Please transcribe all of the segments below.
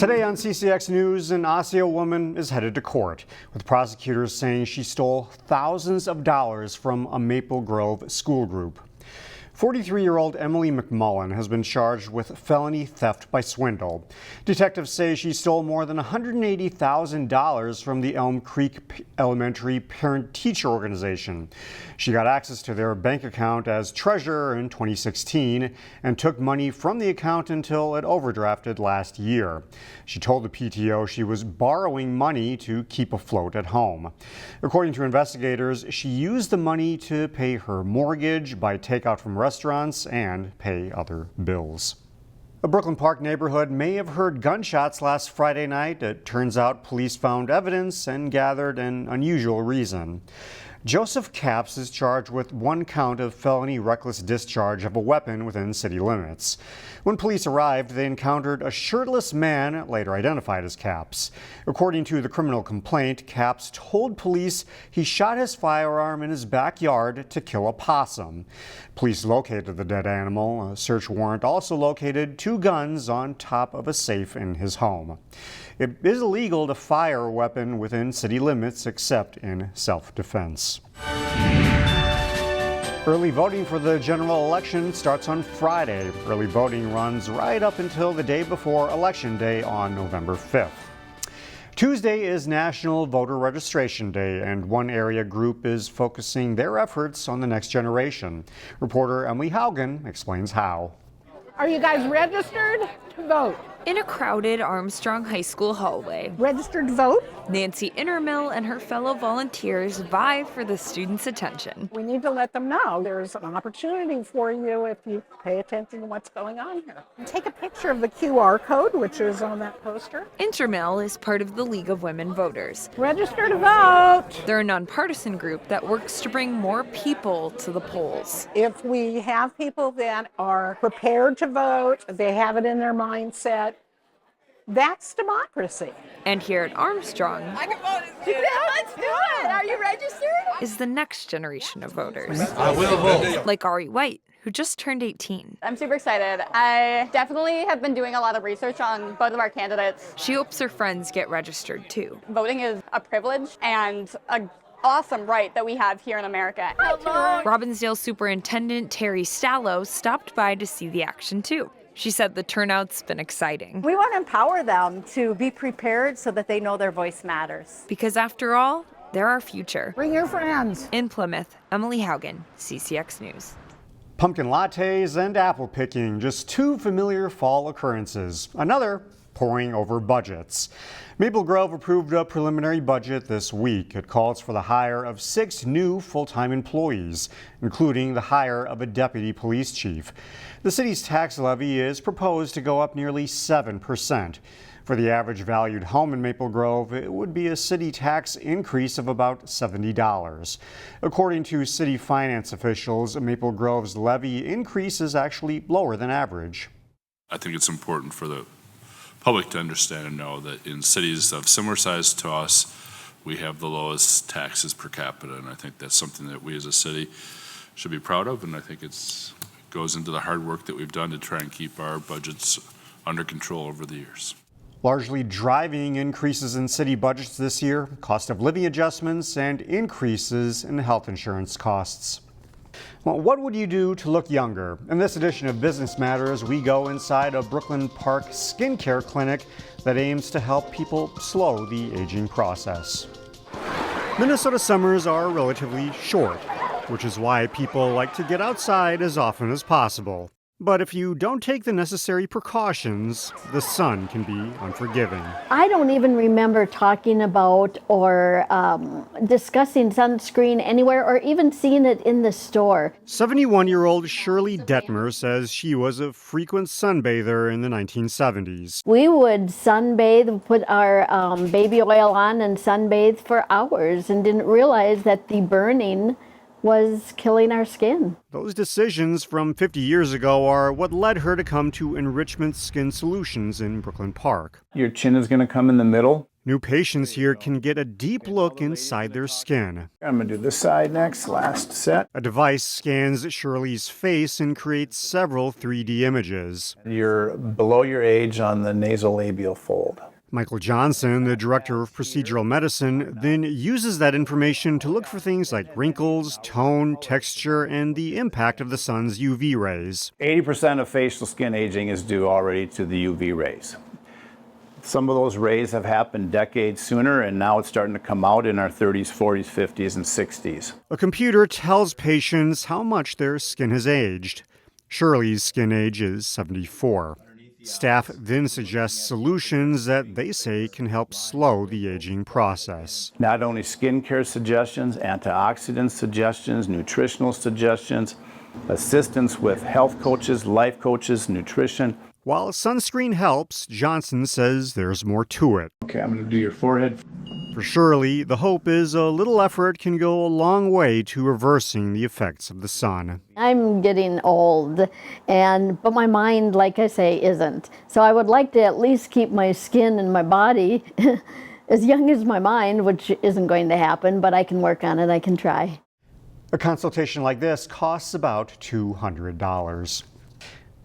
Today on CCX News, an Osseo woman is headed to court, with prosecutors saying she stole thousands of dollars from a Maple Grove school group. 43-year-old Emily McMullen has been charged with felony theft by swindle. Detectives say she stole more than $180,000 from the Elm Creek Elementary parent-teacher organization. She got access to their bank account as treasurer in 2016 and took money from the account until it overdrafted last year. She told the PTO she was borrowing money to keep afloat at home. According to investigators, she used the money to pay her mortgage, buy takeout from restaurants, and pay other bills. A Brooklyn Park neighborhood may have heard gunshots last Friday night. It turns out police found evidence and gathered an unusual reason. Joseph Capps is charged with one count of felony reckless discharge of a weapon within city limits. When police arrived, they encountered a shirtless man, later identified as Capps. According to the criminal complaint, Capps told police he shot his firearm in his backyard to kill a possum. Police located the dead animal. A search warrant also located 2 guns on top of a safe in his home. It is illegal to fire a weapon within city limits except in self-defense. Early voting for the general election starts on Friday. Early voting runs right up until the day before Election Day on November 5th. Tuesday is National Voter Registration Day, and one area group is focusing their efforts on the next generation. Reporter Emily Haugen explains how. Are you guys registered to vote? In a crowded Armstrong High School hallway, Registered to vote? Nancy Innermill and her fellow volunteers vie for the students' attention. We need to let them know there's an opportunity for you if you pay attention to what's going on here. Take a picture of the QR code, which is on that poster. Innermill is part of the League of Women Voters. Register to vote. They're a nonpartisan group that works to bring more people to the polls. If we have people that are prepared to vote, they have it in their mindset, that's democracy. And here at Armstrong, I can vote. Let's do it. Are you registered? is the next generation of voters. I will vote. Like Ari White, who just turned 18. I'm super excited. I definitely have been doing a lot of research on both of our candidates. She hopes her friends get registered too. Voting is a privilege and an awesome right that we have here in America. Hello. Robbinsdale Superintendent Terry Stallo stopped by to see the action too. She said the turnout's been exciting. We want to empower them to be prepared so that they know their voice matters. Because after all, they're our future. Bring your friends. In Plymouth, Emily Haugen, CCX News. Pumpkin lattes and apple picking, just 2 familiar fall occurrences. Another, poring over budgets. Maple Grove approved a preliminary budget this week. It calls for the hire of 6 new full-time employees, including the hire of a deputy police chief. The city's tax levy is proposed to go up nearly 7%. For the average valued home in Maple Grove, it would be a city tax increase of about $70. According to city finance officials, Maple Grove's levy increase is actually lower than average. I think it's important for the public to understand and know that in cities of similar size to us, we have the lowest taxes per capita, and I think that's something that we as a city should be proud of, and I think it goes into the hard work that we've done to try and keep our budgets under control over the years. Largely driving increases in city budgets this year, cost of living adjustments, and increases in health insurance costs. Well, what would you do to look younger? In this edition of Business Matters, we go inside a Brooklyn Park skincare clinic that aims to help people slow the aging process. Minnesota summers are relatively short, which is why people like to get outside as often as possible. But if you don't take the necessary precautions, the sun can be unforgiving. I don't even remember talking about or discussing sunscreen anywhere or even seeing it in the store. 71-year-old Shirley Detmer says she was a frequent sunbather in the 1970s. We would sunbathe, put our baby oil on and sunbathe for hours and didn't realize that the burning was killing our skin. Those decisions from 50 years ago are what led her to come to Enrichment Skin Solutions in Brooklyn Park. Your chin is going to come in the middle. New patients here can get a deep look inside their skin. I'm going to do this side next, last set. A device scans Shirley's face and creates several 3D images. You're below your age on the nasolabial fold. Michael Johnson, the director of procedural medicine, then uses that information to look for things like wrinkles, tone, texture, and the impact of the sun's UV rays. 80% of facial skin aging is due already to the UV rays. Some of those rays have happened decades sooner, and now it's starting to come out in our 30s, 40s, 50s, and 60s. A computer tells patients how much their skin has aged. Shirley's skin age is 74. Staff then suggest solutions that they say can help slow the aging process. Not only skincare suggestions, antioxidant suggestions, nutritional suggestions, assistance with health coaches, life coaches, nutrition. While sunscreen helps, Johnson says there's more to it. Okay, I'm going to do your forehead. For Shirley, the hope is a little effort can go a long way to reversing the effects of the sun. I'm getting old, but my mind, like I say, isn't. So I would like to at least keep my skin and my body as young as my mind, which isn't going to happen, but I can work on it, I can try. A consultation like this costs about $200.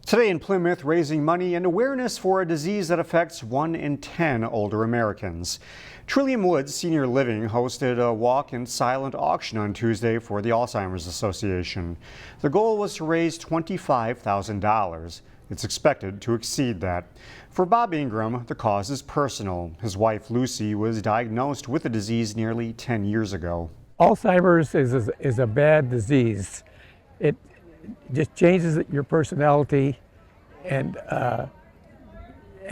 Today in Plymouth, raising money and awareness for a disease that affects 1 in 10 older Americans. Trillium Woods Senior Living hosted a walk and silent auction on Tuesday for the Alzheimer's Association. The goal was to raise $25,000. It's expected to exceed that. For Bob Ingram, the cause is personal. His wife Lucy was diagnosed with the disease nearly 10 years ago. Alzheimer's is a bad disease. It just changes your personality, and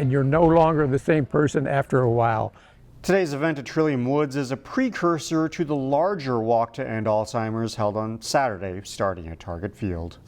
you're no longer the same person after a while. Today's event at Trillium Woods is a precursor to the larger Walk to End Alzheimer's held on Saturday, starting at Target Field.